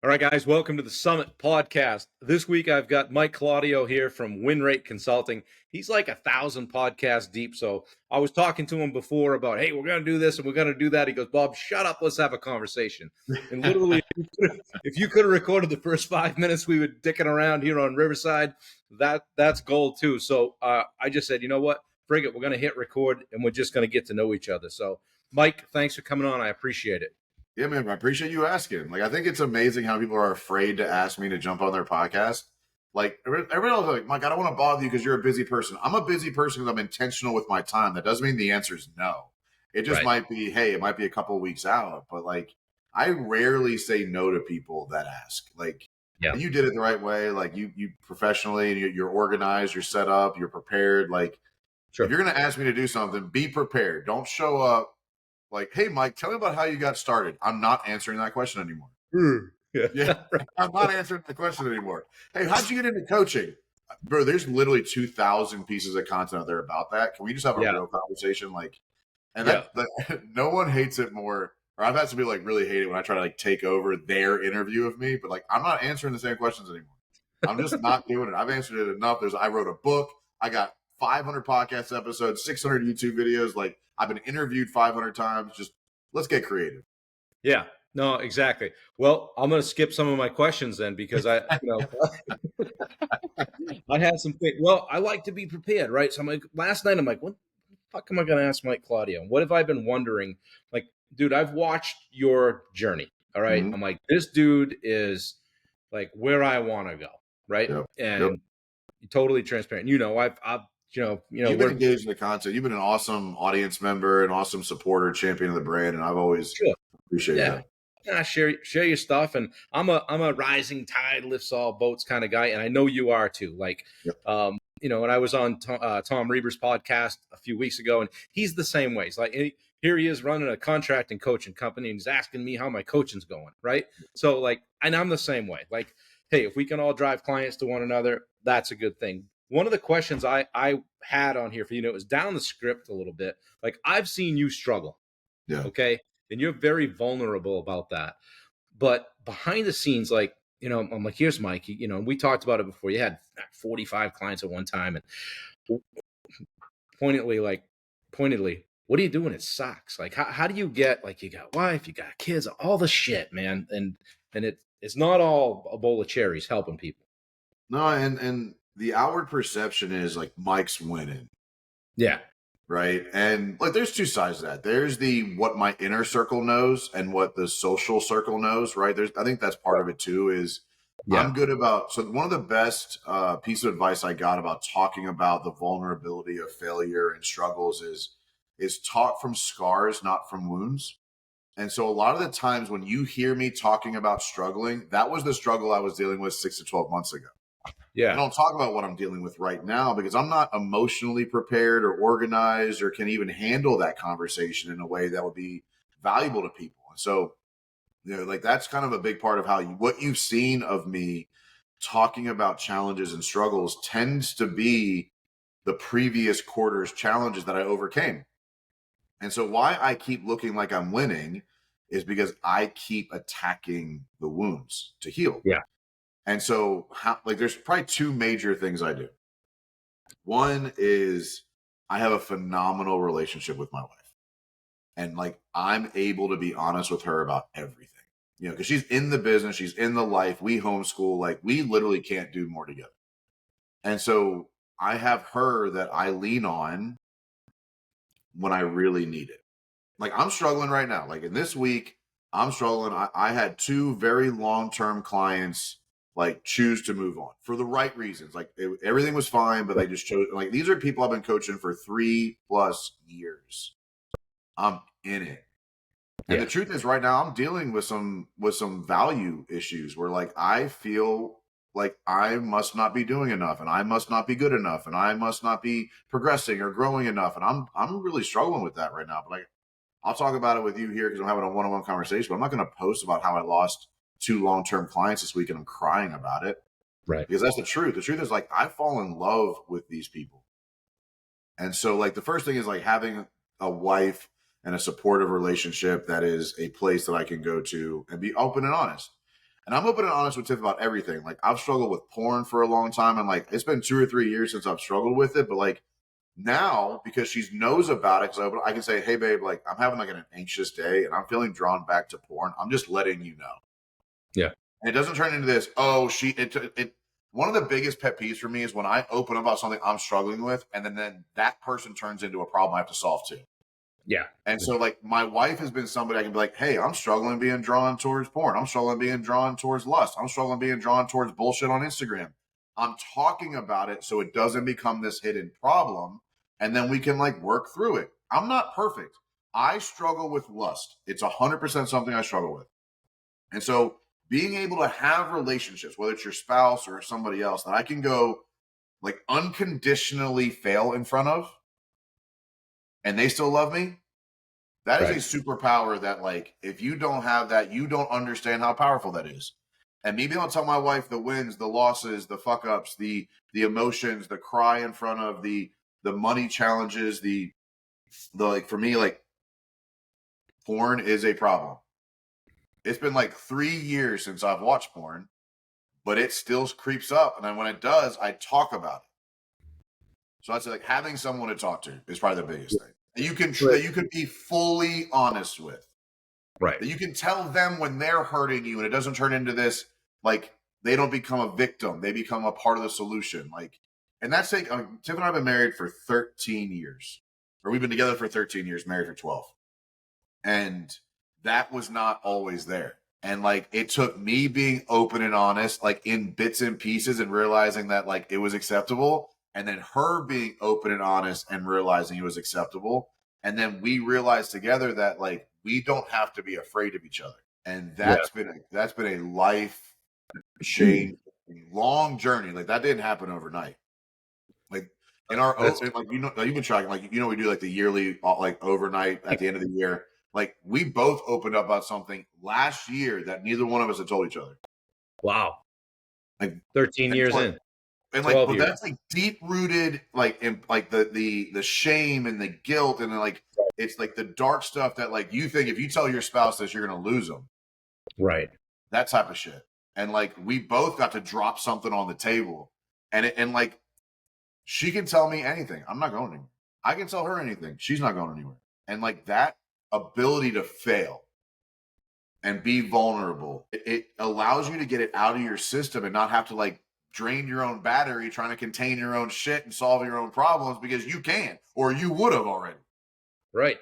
All right, guys, welcome to the Summit Podcast. This week, I've got Mike Claudio here from WinRate Consulting. He's like 1,000 podcasts deep. So I was talking to him before about, hey, we're going to do this and we're going to do that. He goes, Bob, shut up. Let's have a conversation. And literally, if you could have recorded the first 5 minutes we were dicking around here on Riverside, that's gold too. So I just said, you know what? Frig it. We're going to hit record and we're just going to get to know each other. So, Mike, thanks for coming on. I appreciate it. Yeah, man, I appreciate you asking. Like, I think it's amazing how people are afraid to ask me to jump on their podcast. Like, everybody else is like, Mike, I don't want to bother you because you're a busy person. I'm a busy person because I'm intentional with my time. That doesn't mean the answer is no. It just might be, hey, it might be a couple of weeks out. But, like, I rarely say no to people that ask. Like, and you did it the right way. Like, you professionally, you're organized, you're set up, you're prepared. Like, if you're going to ask me to do something, be prepared. Don't show up like, hey, Mike, tell me about how you got started. I'm not answering that question anymore. Yeah. I'm not answering the question anymore. Hey, how'd you get into coaching? Bro, there's literally 2,000 pieces of content out there about that. Can we just have a real conversation? Like, and that no one hates it more. Or I've had some people like really hate it when I try to like take over their interview of me, but like, I'm not answering the same questions anymore. I'm just not doing it. I've answered it enough. I wrote a book. I got 500 podcast episodes, 600 YouTube videos. Like, I've been interviewed 500 times. Just let's get creative. Yeah, no, exactly. Well, I'm going to skip some of my questions then because I had some things. Well, I like to be prepared, right? So I'm like, last night, I'm like, what the fuck am I going to ask Mike Claudio? What have I been wondering? Like, dude, I've watched your journey. All right. I'm like, this dude is like where I want to go. Right. And totally transparent. You've been engaged in the content. You've been an awesome audience member, an awesome supporter, champion of the brand, and I've always appreciated that. Yeah, share your stuff, and I'm a rising tide lifts all boats kind of guy, and I know you are too. Like, when I was on Tom Reber's podcast a few weeks ago, and he's the same way. He's like, here he is running a contract and coaching company, and he's asking me how my coaching's going, right? So like, and I'm the same way. Like, hey, if we can all drive clients to one another, that's a good thing. One of the questions I had on here for you, it was down the script a little bit. Like, I've seen you struggle. Yeah. Okay. And you're very vulnerable about that. But behind the scenes, like, I'm like, here's Mike, we talked about it before. You had 45 clients at one time. And pointedly, what are you doing? It sucks. Like, how do you get, like, you got wife, you got kids, all the shit, man. And it's not all a bowl of cherries helping people. No. And the outward perception is like Mike's winning. Yeah. Right. And like, there's two sides to that. There's what my inner circle knows and what the social circle knows. Right. I think that's part of it too, is I'm good about. So one of the best piece of advice I got about talking about the vulnerability of failure and struggles is talk from scars, not from wounds. And so a lot of the times when you hear me talking about struggling, that was the struggle I was dealing with 6 to 12 months ago. Yeah. I don't talk about what I'm dealing with right now because I'm not emotionally prepared or organized or can even handle that conversation in a way that would be valuable to people. And so, like, that's kind of a big part of what you've seen of me talking about challenges and struggles tends to be the previous quarter's challenges that I overcame. And so why I keep looking like I'm winning is because I keep attacking the wounds to heal. Yeah. And so, there's probably two major things I do. One is I have a phenomenal relationship with my wife. And, like, I'm able to be honest with her about everything. Because she's in the business, she's in the life, we homeschool, like, we literally can't do more together. And so I have her that I lean on when I really need it. Like, I'm struggling right now. Like, in this week, I'm struggling. I had two very long-term clients like choose to move on for the right reasons. Like, everything was fine, but they just chose. Like, these are people I've been coaching for 3+ years. I'm in it. And the truth is right now I'm dealing with some value issues where, like, I feel like I must not be doing enough and I must not be good enough and I must not be progressing or growing enough. And I'm really struggling with that right now. But, like, I'll talk about it with you here because I'm having a one-on-one conversation, but I'm not going to post about how I lost 2 long-term clients this week and I'm crying about it. Right. Because that's the truth. The truth is, like, I fall in love with these people. And so, like, the first thing is, like, having a wife and a supportive relationship that is a place that I can go to and be open and honest. And I'm open and honest with Tiff about everything. Like, I've struggled with porn for a long time, and like it's been 2 or 3 years since I've struggled with it. But like now, because she knows about it, because I can say, hey babe, like I'm having like an anxious day and I'm feeling drawn back to porn. I'm just letting you know. Yeah. And it doesn't turn into this, one of the biggest pet peeves for me is when I open up about something I'm struggling with, and then that person turns into a problem I have to solve too. Yeah. And so like my wife has been somebody I can be like, hey, I'm struggling being drawn towards porn. I'm struggling being drawn towards lust. I'm struggling being drawn towards bullshit on Instagram. I'm talking about it so it doesn't become this hidden problem. And then we can like work through it. I'm not perfect. I struggle with lust. It's 100% something I struggle with. And so being able to have relationships, whether it's your spouse or somebody else, that I can go like unconditionally fail in front of and they still love me. That is a superpower that, like, if you don't have that, you don't understand how powerful that is. And me being able to tell my wife the wins, the losses, the fuck ups, the emotions, the cry in front of the money challenges, the like, for me, like, porn is a problem. It's been like 3 years since I've watched porn, but it still creeps up. And then when it does, I talk about it. So I'd say like having someone to talk to is probably the biggest thing. That you can be fully honest with. Right. That you can tell them when they're hurting you and it doesn't turn into this, like they don't become a victim. They become a part of the solution. Like, and that's like, Tiff and I have been married for 13 years. Or we've been together for 13 years, married for 12. And that was not always there. And like it took me being open and honest, like in bits and pieces, and realizing that like it was acceptable. And then her being open and honest and realizing it was acceptable. And then we realized together that like we don't have to be afraid of each other. And that's been a life change, long journey. Like that didn't happen overnight. Like in our like you've been tracking, like we do like the yearly like overnight at the end of the year. Like we both opened up about something last year that neither one of us had told each other. Wow. Like 13 years in. And like, but that's like deep rooted, like in like the shame and the guilt, and then like it's like the dark stuff that like you think if you tell your spouse this, you're gonna lose them, right? That type of shit. And like we both got to drop something on the table, and like she can tell me anything. I'm not going anywhere. I can tell her anything. She's not going anywhere. And like that ability to fail and be vulnerable, it allows you to get it out of your system and not have to like drain your own battery trying to contain your own shit and solve your own problems, because you can, or you would have already. Right.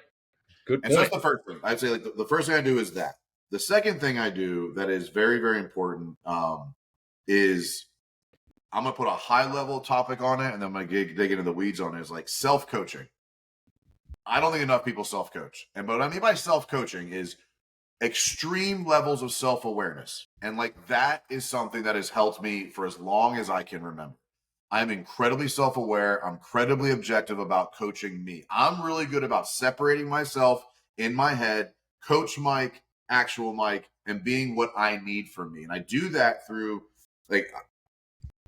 Good point. And so that's the first thing. I'd say like the first thing I do is that. The second thing I do that is very, very important is I'm going to put a high level topic on it, and then I'm going to dig into the weeds on it, is like self-coaching. I don't think enough people self-coach. And but what I mean by self-coaching is extreme levels of self-awareness. And like that is something that has helped me for as long as I can remember. I'm incredibly self-aware. I'm incredibly objective about coaching me. I'm really good about separating myself in my head, coach Mike, actual Mike, and being what I need from me. And I do that through like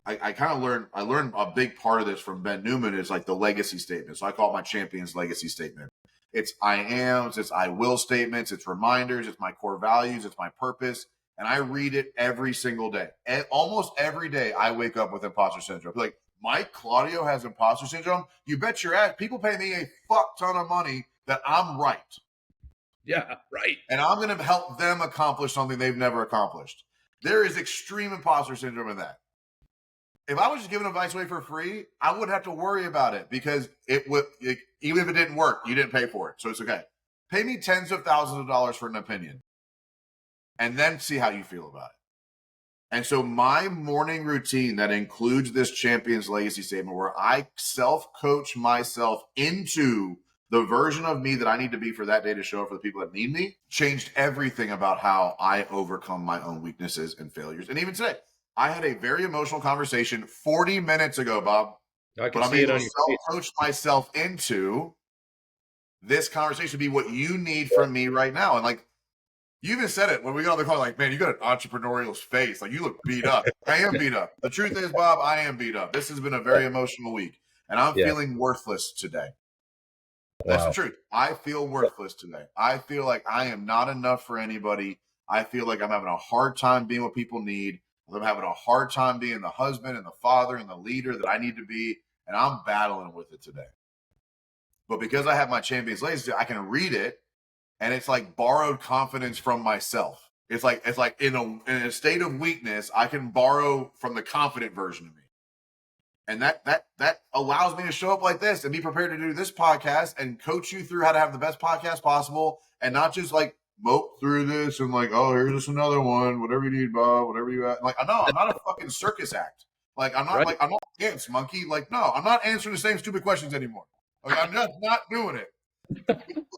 I kind of learned a big part of this from Ben Newman, is like the legacy statement. So I call it my champion's legacy statement. It's I ams, it's I will statements, it's reminders, it's my core values, it's my purpose. And I read it every single day. And almost every day I wake up with imposter syndrome. Like, Mike Claudio has imposter syndrome? You bet your ass. People pay me a fuck ton of money that I'm right. Yeah, right. And I'm going to help them accomplish something they've never accomplished. There is extreme imposter syndrome in that. If I was just giving advice away for free, I wouldn't have to worry about it, because it would, even if it didn't work, you didn't pay for it. So it's okay. Pay me tens of thousands of dollars for an opinion and then see how you feel about it. And so my morning routine that includes this champion's legacy statement, where I self-coach myself into the version of me that I need to be for that day to show up for the people that need me, changed everything about how I overcome my own weaknesses and failures. And even today, I had a very emotional conversation 40 minutes ago, Bob. But I'm able to self-coach myself into this conversation to be what you need from me right now. And like, you even said it when we got on the call, like, man, you got an entrepreneurial face. Like, you look beat up. I am beat up. The truth is, Bob, I am beat up. This has been a very emotional week, and I'm feeling worthless today. That's the truth. I feel worthless today. I feel like I am not enough for anybody. I feel like I'm having a hard time being what people need. I'm having a hard time being the husband and the father and the leader that I need to be. And I'm battling with it today. But because I have my Champions Legacy, I can read it, and it's like borrowed confidence from myself. It's like in a state of weakness, I can borrow from the confident version of me. And that allows me to show up like this and be prepared to do this podcast and coach you through how to have the best podcast possible, and not just like mope through this and like, oh, here's just another one, whatever you need, Bob, whatever you have. Like, no, I'm not a fucking circus act. Like, I'm not I'm not a dance monkey. Like, no, I'm not answering the same stupid questions anymore. Like, I'm just not doing it.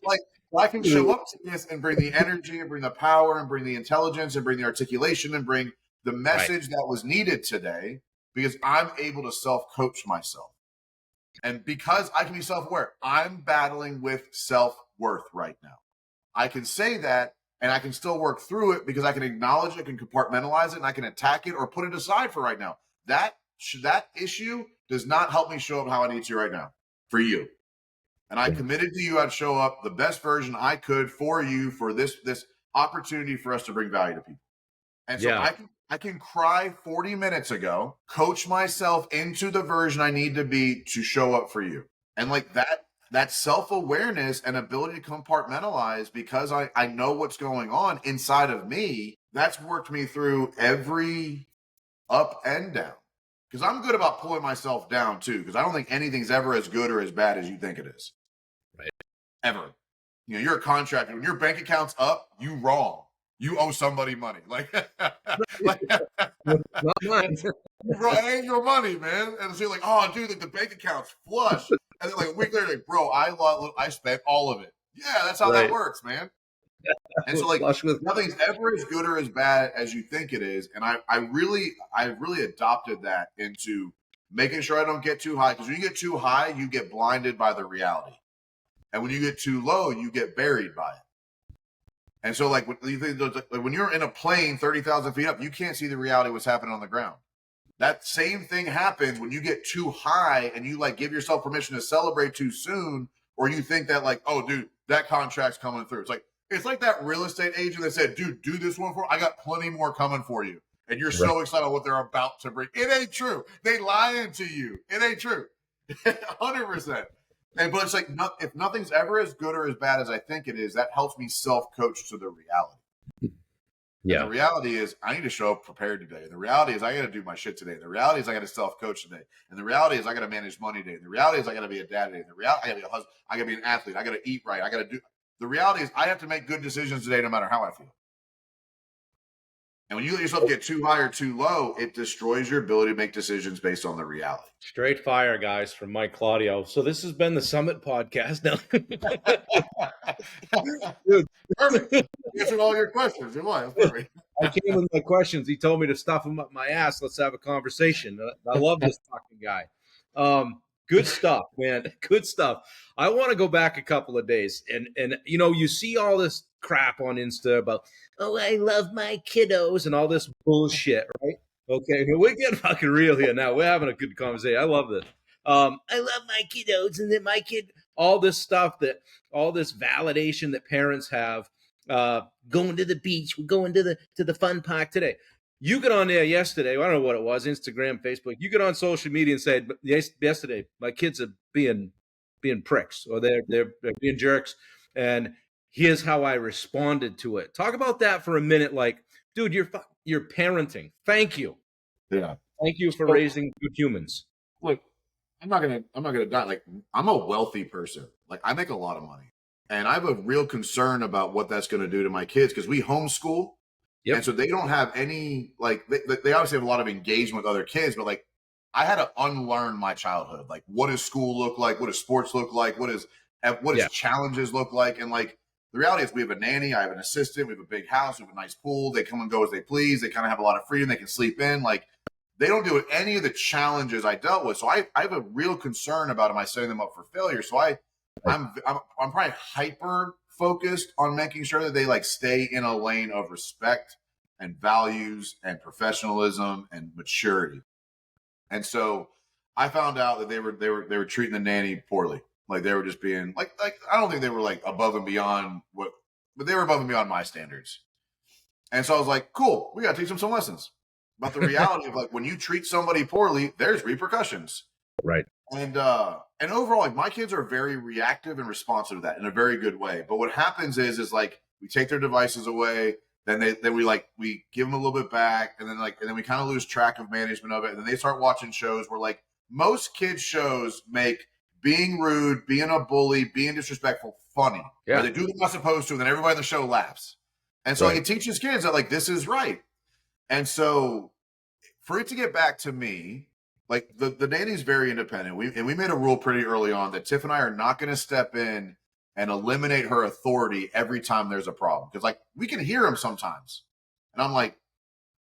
Like, I can show up to this and bring the energy and bring the power and bring the intelligence and bring the articulation and bring the message that was needed today, because I'm able to self-coach myself. And because I can be self-aware, I'm battling with self-worth right now. I can say that, and I can still work through it because I can acknowledge it, I can compartmentalize it, and I can attack it or put it aside for right now. That issue does not help me show up how I need to right now for you. And I committed to you I'd show up the best version I could for you, for this opportunity for us to bring value to people. And so I can cry 40 minutes ago, coach myself into the version I need to be to show up for you. And like that self-awareness and ability to compartmentalize, because I know what's going on inside of me, that's worked me through every up and down. Because I'm good about pulling myself down too, because I don't think anything's ever as good or as bad as you think it is. Right. Ever. You know, you're a contractor. When your bank account's up, you wrong. You owe somebody money. Like, Not mine. bro, it ain't your money, man. And it's like, oh, dude, the bank account's flush. And then like a week later, like, bro, I spent all of it. Yeah, that's how that works, man. And so like nothing's ever as good or as bad as you think it is. And I really adopted that into making sure I don't get too high. Because when you get too high, you get blinded by the reality. And when you get too low, you get buried by it. And so like when you're in a plane 30,000 feet up, you can't see the reality of what's happening on the ground. That same thing happens when you get too high and you like give yourself permission to celebrate too soon, or you think that like, oh, dude, that contract's coming through. It's like that real estate agent that said, dude, do this one for, I got plenty more coming for you. And you're so excited about what they're about to bring. It ain't true. They lying to you. It ain't true. 100%. But it's like, if nothing's ever as good or as bad as I think it is, that helps me self-coach to the reality. Yeah. And the reality is I need to show up prepared today. And the reality is I got to do my shit today. And the reality is I got to self-coach today. And the reality is I got to manage money today. And the reality is I got to be a dad today. And the reality, I got to be a husband. I got to be an athlete. I got to eat right. I got to do. The reality is I have to make good decisions today no matter how I feel. And when you let yourself get too high or too low, it destroys your ability to make decisions based on the reality. Straight fire, guys, from Mike Claudio. So this has been the Summit Podcast. Now, dude, perfect. Answered all your questions. Perfect. I came with my questions. He told me to stuff them up my ass. Let's have a conversation. I love this fucking guy. Good stuff, man. Good stuff. I want to go back a couple of days, and you know, you see all this crap on Insta about, oh, I love my kiddos and all this bullshit, right? Okay, we're getting fucking real here now. We're having a good conversation. I love this. I love my kiddos, and then my kid, all this stuff, all this validation that parents have. Going to the beach, we're going to the fun park today. You get on there yesterday, I don't know what it was, Instagram, Facebook. You get on social media and said, yesterday, my kids are being pricks, or they're being jerks, and here's how I responded to it. Talk about that for a minute. Like, dude, you're parenting. Thank you. Yeah. Thank you for raising good humans. Look, I'm not gonna die. Like, I'm a wealthy person. Like, I make a lot of money, and I have a real concern about what that's going to do to my kids, because we homeschool. Yep. And so they don't have any, like, they obviously have a lot of engagement with other kids, but like, I had to unlearn my childhood. Like, what does school look like? What does sports look like? What does challenges look like? And like, the reality is we have a nanny, I have an assistant, we have a big house, we have a nice pool. They come and go as they please. They kind of have a lot of freedom. They can sleep in. Like, they don't do any of the challenges I dealt with. So I have a real concern about, am I setting them up for failure? So I'm probably hyper focused on making sure that they like stay in a lane of respect and values and professionalism and maturity. And so I found out that they were treating the nanny poorly. Like, they were just being like I don't think they were like above and beyond but they were above and beyond my standards. And so I was like, cool, we got to teach them some lessons. But the reality of like when you treat somebody poorly, there's repercussions. Right. And overall, like my kids are very reactive and responsive to that in a very good way. But what happens is like we take their devices away, then we give them a little bit back, and then we kind of lose track of management of it. And then they start watching shows where like most kids shows make being rude, being a bully, being disrespectful funny. Yeah. They do what they're not supposed to, and then everybody in the show laughs. And so like, it teaches kids that like this is right. And so for it to get back to me, like the nanny's very independent. We made a rule pretty early on that Tiff and I are not going to step in and eliminate her authority every time there's a problem. Because like we can hear him sometimes. And I'm like,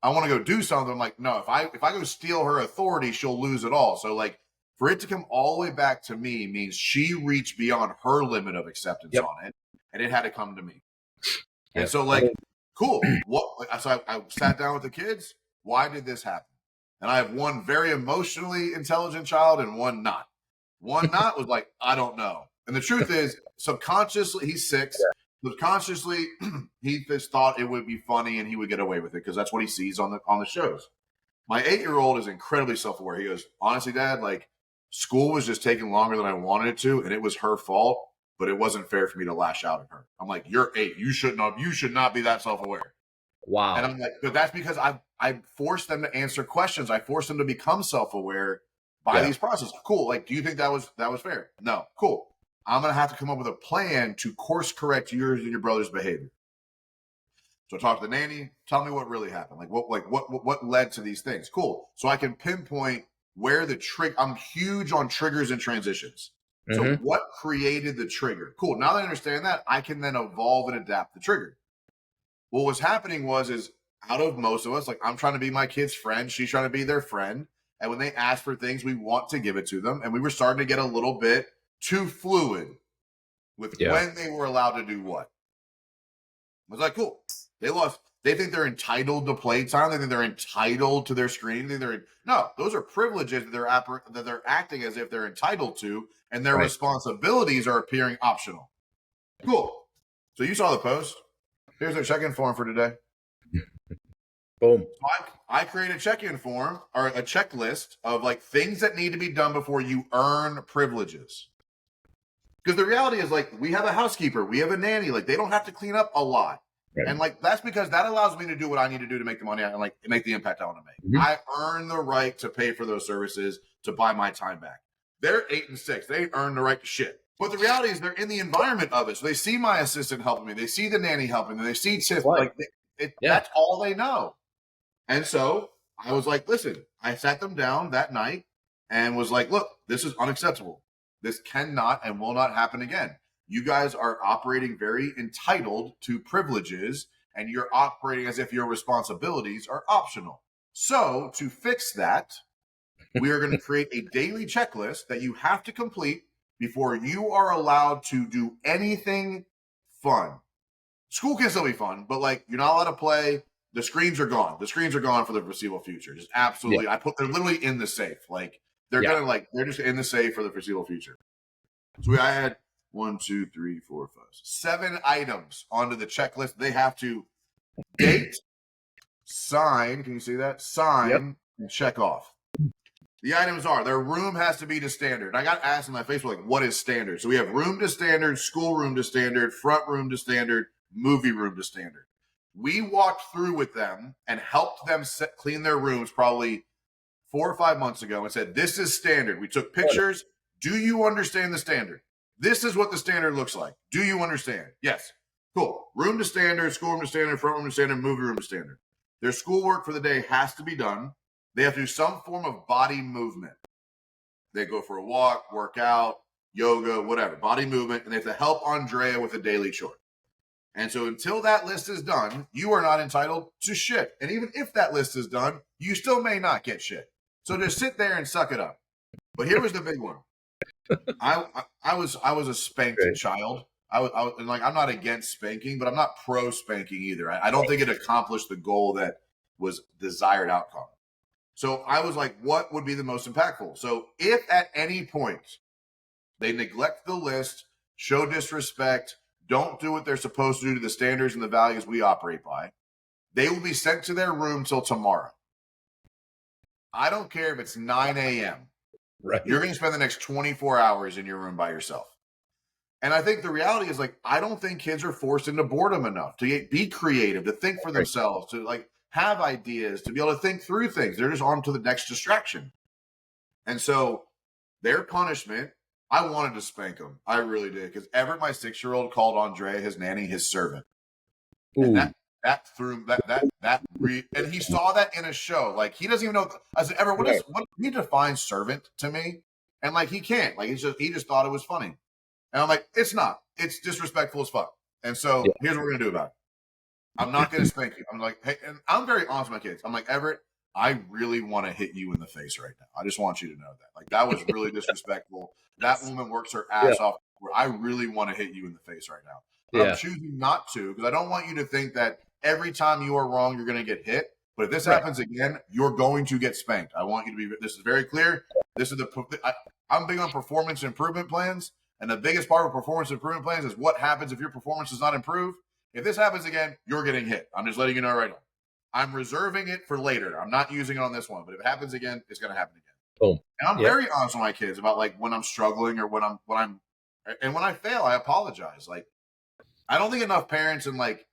I want to go do something. I'm like, no, if I go steal her authority, she'll lose it all. So like for it to come all the way back to me means she reached beyond her limit of acceptance on it. And it had to come to me. And so like, cool. So I sat down with the kids. Why did this happen? And I have one very emotionally intelligent child and one not. One not was like, I don't know. And the truth is, subconsciously, he's 6. Subconsciously, he just thought it would be funny and he would get away with it because that's what he sees on the shows. My 8-year-old is incredibly self-aware. He goes, honestly, Dad, like school was just taking longer than I wanted it to, and it was her fault, but it wasn't fair for me to lash out at her. I'm like, you're 8. You should not be that self-aware. Wow. And I'm like, but that's because I forced them to answer questions. I forced them to become self-aware by these processes. Cool. Like, do you think that was fair? No. Cool. I'm going to have to come up with a plan to course correct yours and your brother's behavior. So talk to the nanny. Tell me what really happened. Like what led to these things. Cool. So I can pinpoint where the I'm huge on triggers and transitions. So what created the trigger? Cool. Now that I understand that, I can then evolve and adapt the trigger. What was happening is out of most of us, like I'm trying to be my kid's friend. She's trying to be their friend. And when they ask for things, we want to give it to them. And we were starting to get a little bit too fluid with when they were allowed to do what. I was like, cool. They think they're entitled to playtime. They think they're entitled to their screen. No, those are privileges that they're acting as if they're entitled to, and their responsibilities are appearing optional. Cool. So you saw the post. Here's their check-in form for today. Boom. So I create a check-in form or a checklist of like things that need to be done before you earn privileges. Because the reality is like we have a housekeeper, we have a nanny, like they don't have to clean up a lot. Right. And like that's because that allows me to do what I need to do to make the money and like make the impact I want to make. I earn the right to pay for those services to buy my time back. They're 8 and 6. They earn the right to shit. But the reality is they're in the environment of it. So they see my assistant helping me. They see the nanny helping them. They see Tiff. Like that's all they know. And so I was like, listen, I sat them down that night and was like, look, this is unacceptable. This cannot and will not happen again. You guys are operating very entitled to privileges and you're operating as if your responsibilities are optional. So to fix that, we are going to create a daily checklist that you have to complete before you are allowed to do anything fun. School can still be fun, but like you're not allowed to play. The screens are gone. The screens are gone for the foreseeable future. Just absolutely. Yeah. They're literally in the safe. Like they're they're just in the safe for the foreseeable future. So I had 1, 2, 3, 4, 5, 7 items onto the checklist. They have to date, sign. Can you see that? Sign and check off. The items are their room has to be to standard. I got asked in my Facebook, like, what is standard? So we have room to standard, school room to standard, front room to standard, movie room to standard. We walked through with them and helped them clean their rooms probably 4 or 5 months ago and said, this is standard. We took pictures. Do you understand the standard? This is what the standard looks like. Do you understand? Yes. Cool. Room to standard, school room to standard, front room to standard, movie room to standard. Their schoolwork for the day has to be done. They have to do some form of body movement. They go for a walk, work out, yoga, whatever, body movement, and they have to help Andrea with a daily chore. And so until that list is done, you are not entitled to shit. And even if that list is done, you still may not get shit. So just sit there and suck it up. But here was the big one. I was a spanked child. And like I'm not against spanking, but I'm not pro spanking either. I don't think it accomplished the goal that was desired outcome. So I was like, what would be the most impactful? So if at any point they neglect the list, show disrespect, don't do what they're supposed to do to the standards and the values we operate by, They will be sent to their room till tomorrow. I don't care if it's 9 a.m. Right. You're going to spend the next 24 hours in your room by yourself. And I think the reality is, like, I don't think kids are forced into boredom enough to be creative, to think for themselves, to like have ideas, to be able to think through things. They're just on to the next distraction. And so their punishment, I wanted to spank them. I really did. Because Everett, my 6-year-old, called Andre, his nanny, his servant. Ooh. And that threw and he saw that in a show. Like, he doesn't even know. I said, Everett, what can you define servant to me? And like, he can't. Like, he just thought it was funny. And I'm like, it's not. It's disrespectful as fuck. And so here's what we're going to do about it. I'm not going to spank you. I'm like, hey, and I'm very honest with my kids. I'm like, Everett, I really want to hit you in the face right now. I just want you to know that. Like, that was really disrespectful. That woman works her ass off. I really want to hit you in the face right now. But I'm choosing not to, because I don't want you to think that every time you are wrong, you're going to get hit. But if this happens again, you're going to get spanked. I want you to be, this is very clear. This is I'm big on performance improvement plans. And the biggest part of performance improvement plans is what happens if your performance does not improve. If this happens again, you're getting hit. I'm just letting you know right now. I'm reserving it for later. I'm not using it on this one. But if it happens again, it's going to happen again. Boom. And I'm very honest with my kids about, like, when I'm struggling or when I fail, I apologize. Like, I don't think enough parents and like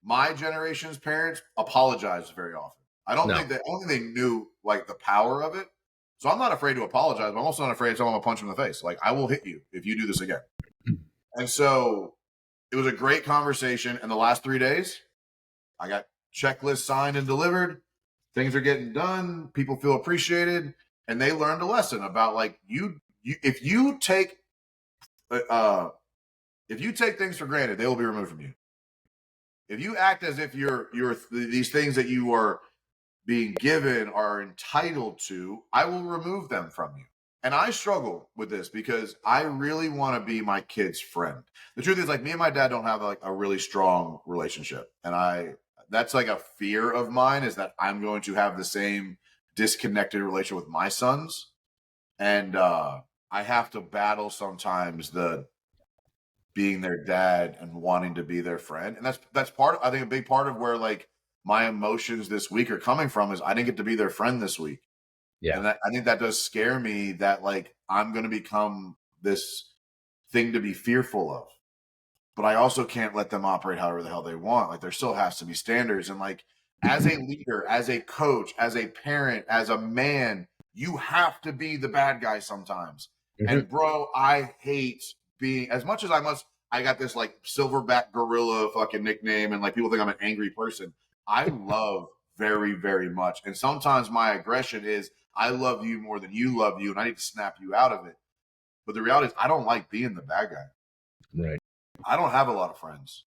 my generation's parents apologize very often. I don't think they knew like the power of it. So I'm not afraid to apologize, but I'm also not afraid someone will punch him in the face. Like, I will hit you if you do this again. And so it was a great conversation. And the last 3 days, I got checklists signed and delivered. Things are getting done. People feel appreciated. And they learned a lesson about, like, if you take things for granted, they will be removed from you. If you act as if these things that you are being given are entitled to, I will remove them from you. And I struggle with this because I really want to be my kid's friend. The truth is, like, me and my dad don't have like a really strong relationship. And that's like a fear of mine, is that I'm going to have the same disconnected relationship with my sons. And I have to battle sometimes the being their dad and wanting to be their friend. And that's I think a big part of where, like, my emotions this week are coming from is I didn't get to be their friend this week. Yeah. And I think that does scare me, that like I'm going to become this thing to be fearful of. But I also can't let them operate however the hell they want. Like, there still has to be standards. And like, as a leader, as a coach, as a parent, as a man, you have to be the bad guy sometimes. Mm-hmm. And bro, I hate being, as much as I got this like silverback gorilla fucking nickname, and like people think I'm an angry person. I love very, very much. And sometimes my aggression is, I love you more than you love you, and I need to snap you out of it. But the reality is, I don't like being the bad guy. Right. I don't have a lot of friends.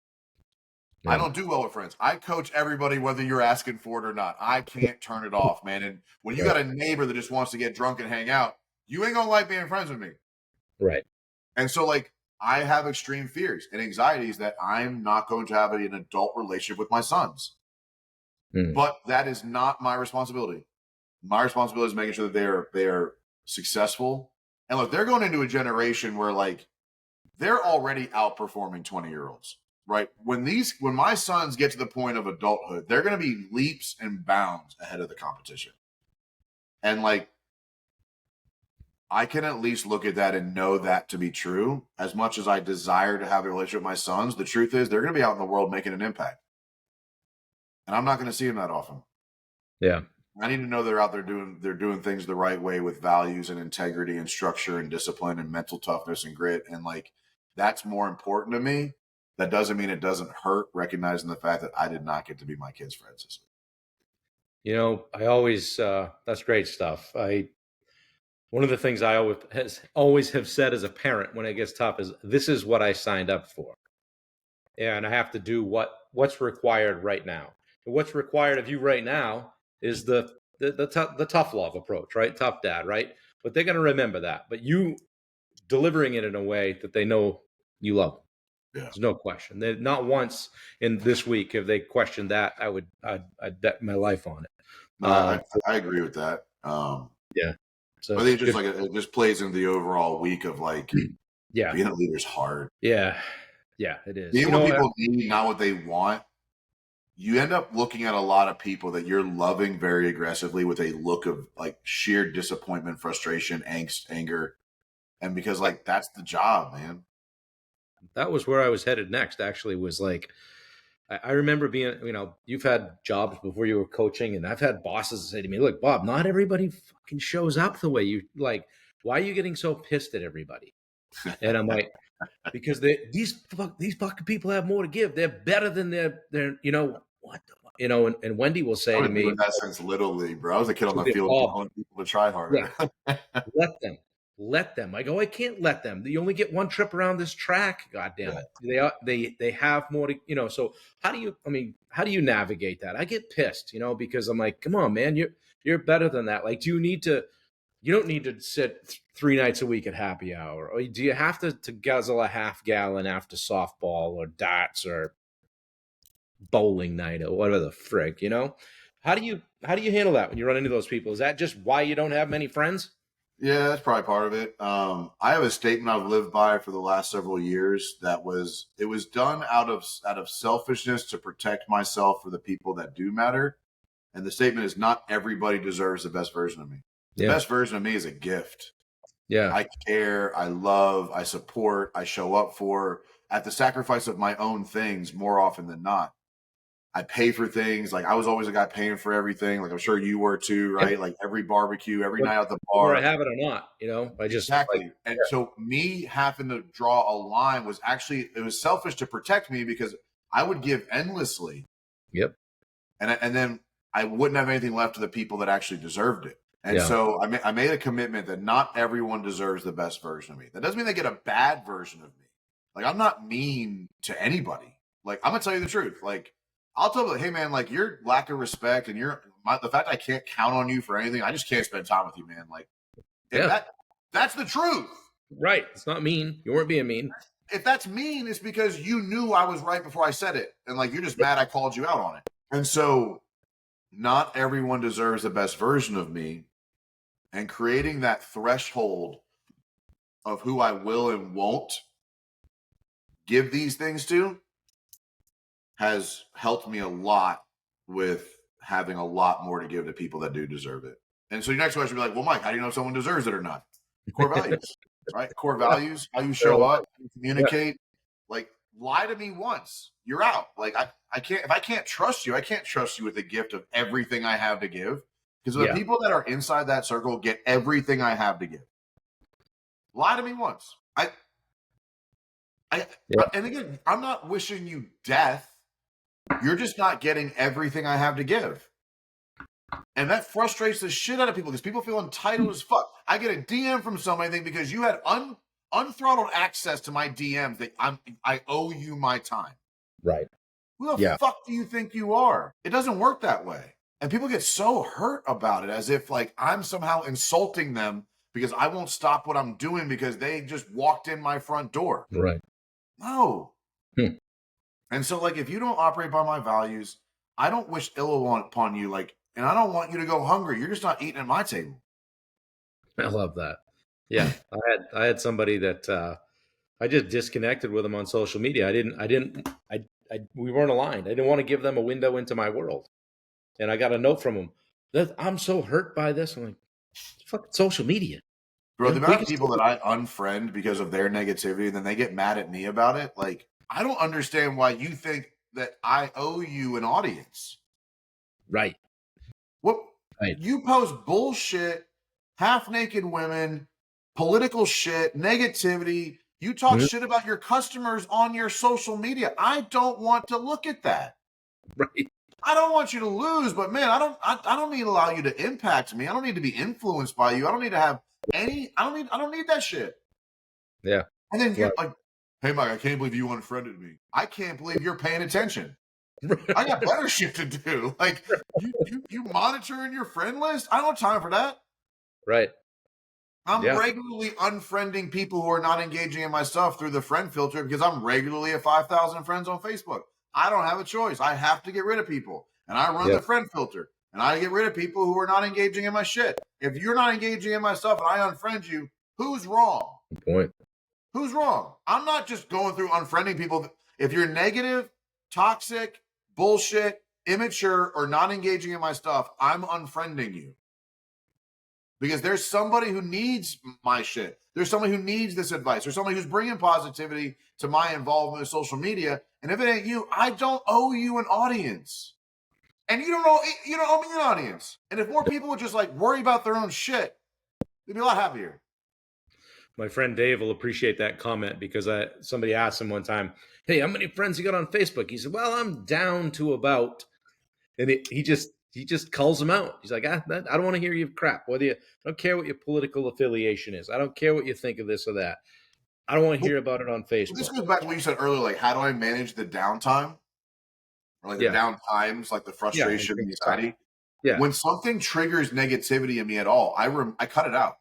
Yeah. I don't do well with friends. I coach everybody, whether you're asking for it or not. I can't turn it off, man. And when you got a neighbor that just wants to get drunk and hang out, you ain't gonna like being friends with me. Right. And so, like, I have extreme fears and anxieties that I'm not going to have an adult relationship with my sons. But that is not my responsibility. My responsibility is making sure that they are successful. And look, they're going into a generation where, like, they're already outperforming 20-year-olds, right? When my sons get to the point of adulthood, they're going to be leaps and bounds ahead of the competition. And like, I can at least look at that and know that to be true. As much as I desire to have a relationship with my sons, the truth is they're going to be out in the world making an impact. And I'm not going to see them that often. Yeah. I need to know they're out there doing things the right way with values and integrity and structure and discipline and mental toughness and grit. And like, that's more important to me. That doesn't mean it doesn't hurt, recognizing the fact that I did not get to be my kids' friends this week. You know, I always, that's great stuff. One of the things I always have said as a parent when it gets tough is, this is what I signed up for. And I have to do what's required right now. And what's required of you right now is the tough love approach, right? Tough dad, right? But they're going to remember that. But you delivering it in a way that they know you love them. Yeah. There's no question. They're not once in this week have they questioned that. I'd bet my life on it. I agree with that. Yeah. So I think it just plays into the overall week of like, being a leader is hard. Yeah. Yeah, it is. Being what people need, not what they want. you end up looking at a lot of people that you're loving very aggressively with a look of like sheer disappointment, frustration, angst, anger. And because like, that's the job, man. That was where I was headed next, actually, was like, I remember being, you've had jobs before you were coaching, and I've had bosses say to me, look, Bob, not everybody fucking shows up the way you like. Why are you getting so pissed at everybody? And I'm like, because these fucking people have more to give. They're better than they're what and Wendy will say I've to been me, doing that since Little League, bro. I was a kid on the field Bob, telling people to try yeah, harder. let them. I go, I can't let them. You only get one trip around this track. God damn it. They have more to, so how do you navigate that? I get pissed, because I'm like, come on, man, you're better than that. Like, you don't need to sit 3 nights a week at happy hour. Or do you have to guzzle a half gallon after softball or darts or bowling night or whatever the frick, How do you handle that when you run into those people? Is that just why you don't have many friends? Yeah, that's probably part of it. I have a statement I've lived by for the last several years it was done out of selfishness to protect myself for the people that do matter. And the statement is, not everybody deserves the best version of me. The best version of me is a gift. Yeah. I care, I love, I support, I show up for at the sacrifice of my own things more often than not. I pay for things. Like, I was always a guy paying for everything. Like, I'm sure you were too, right? Like, every barbecue, every night at the bar. Whether I have it or not, I just exactly. So me having to draw a line was actually, it was selfish to protect me because I would give endlessly. Yep. And then I wouldn't have anything left to the people that actually deserved it. And so I made a commitment that not everyone deserves the best version of me. That doesn't mean they get a bad version of me. Like, I'm not mean to anybody. Like, I'm gonna tell you the truth. Like, I'll tell them, hey man, like, your lack of respect and the fact I can't count on you for anything, I just can't spend time with you, man. Like, that's the truth. Right. It's not mean. You weren't being mean. If that's mean, it's because you knew I was right before I said it. And like, you're just mad I called you out on it. And so not everyone deserves the best version of me. And creating that threshold of who I will and won't give these things to has helped me a lot with having a lot more to give to people that do deserve it. And so your next question will be like, well, Mike, how do you know if someone deserves it or not? Core values, right? Core values, how you show up, how you communicate. Like, lie to me once, you're out. Like, if I can't trust you, I can't trust you with the gift of everything I have to give. Because the people that are inside that circle get everything I have to give. Lie to me once. And again, I'm not wishing you death. You're just not getting everything I have to give. And that frustrates the shit out of people because people feel entitled as fuck. I get a DM from somebody because you had unthrottled access to my DMs that I owe you my time. Right. Who the fuck do you think you are? It doesn't work that way. And people get so hurt about it as if like I'm somehow insulting them because I won't stop what I'm doing because they just walked in my front door. Right. No. And so like, if you don't operate by my values, I don't wish ill upon you. Like, and I don't want you to go hungry. You're just not eating at my table. I love that. Yeah. I had somebody that I just disconnected with them on social media. We weren't aligned. I didn't want to give them a window into my world. And I got a note from him that I'm so hurt by this. I'm like, fucking social media. Bro, the amount of people that I unfriend because of their negativity and then they get mad at me about it, like, I don't understand why you think that I owe you an audience. Right. You post bullshit, half-naked women, political shit, negativity. You talk shit about your customers on your social media. I don't want to look at that. Right. I don't want you to lose, but man, I don't need to allow you to impact me. I don't need to be influenced by you. I don't need to have I don't need that shit. Yeah. And then you're like, hey Mike, I can't believe you unfriended me. I can't believe you're paying attention. I got better shit to do. Like, you monitoring your friend list? I don't have time for that. Right. I'm regularly unfriending people who are not engaging in my stuff through the friend filter because I'm regularly at 5,000 friends on Facebook. I don't have a choice. I have to get rid of people. And I run the friend filter. And I get rid of people who are not engaging in my shit. If you're not engaging in my stuff and I unfriend you, who's wrong? Good point. Who's wrong? I'm not just going through unfriending people. If you're negative, toxic, bullshit, immature or not engaging in my stuff, I'm unfriending you. Because there's somebody who needs my shit. There's somebody who needs this advice. There's somebody who's bringing positivity to my involvement with social media. And if it ain't you, I don't owe you an audience. And you don't owe me an audience. And if more people would just like worry about their own shit, they'd be a lot happier. My friend Dave will appreciate that comment because somebody asked him one time, "Hey, how many friends you got on Facebook?" He said, "Well, I'm down to about," and he just calls them out. He's like, I don't want to hear your crap. I don't care what your political affiliation is. I don't care what you think of this or that. I don't want to hear about it on Facebook. This goes back to what you said earlier, like how do I manage the downtime? Or like the down times, like the frustration, the anxiety. Yeah. When something triggers negativity in me at all, I cut it out.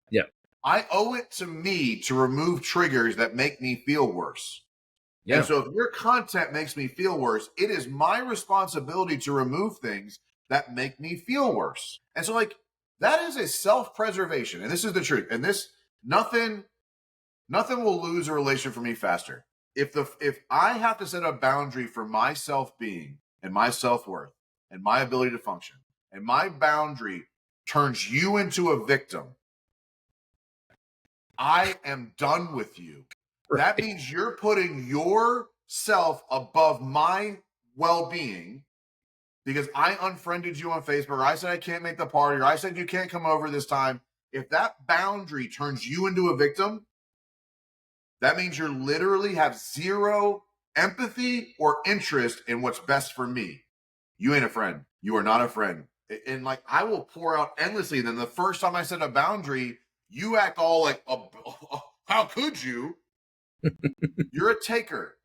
Yeah. I owe it to me to remove triggers that make me feel worse. Yeah. And so if your content makes me feel worse, it is my responsibility to remove things that make me feel worse. And so like that is a self-preservation. And this is the truth. And nothing will lose a relation for me faster. If I have to set a boundary for my self-being and my self-worth and my ability to function, and my boundary turns you into a victim, I am done with you. Right. That means you're putting yourself above my well-being because I unfriended you on Facebook, or I said I can't make the party, or I said you can't come over this time. If that boundary turns you into a victim, that means you literally have zero empathy or interest in what's best for me. You ain't a friend. You are not a friend. And like, I will pour out endlessly. Then the first time I set a boundary, you act all like, how could you? You're a taker.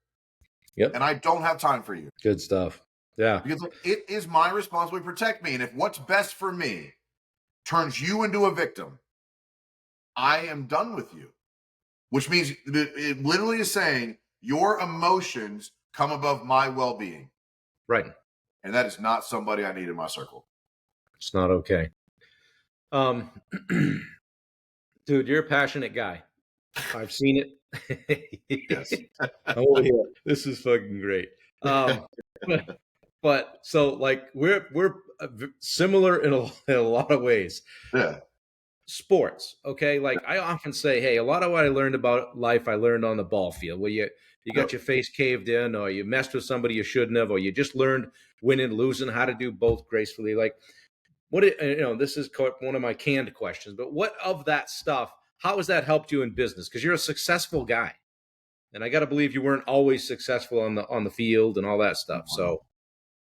Yep. And I don't have time for you. Good stuff. Yeah. Because it is my responsibility to protect me. And if what's best for me turns you into a victim, I am done with you. Which means it literally is saying your emotions come above my well-being. Right. And that is not somebody I need in my circle. It's not okay. Dude, you're a passionate guy. I've seen it. Yes. Oh, yeah. This is fucking great. But so like we're similar in a lot of ways. Yeah. Sports, okay? Like I often say, hey, a lot of what I learned about life, I learned on the ball field, where you got your face caved in, or you messed with somebody you shouldn't have, or you just learned winning, losing, how to do both gracefully. Like, this is one of my canned questions, but what of that stuff? How has that helped you in business? Because you're a successful guy, and I got to believe you weren't always successful on the field and all that stuff. So.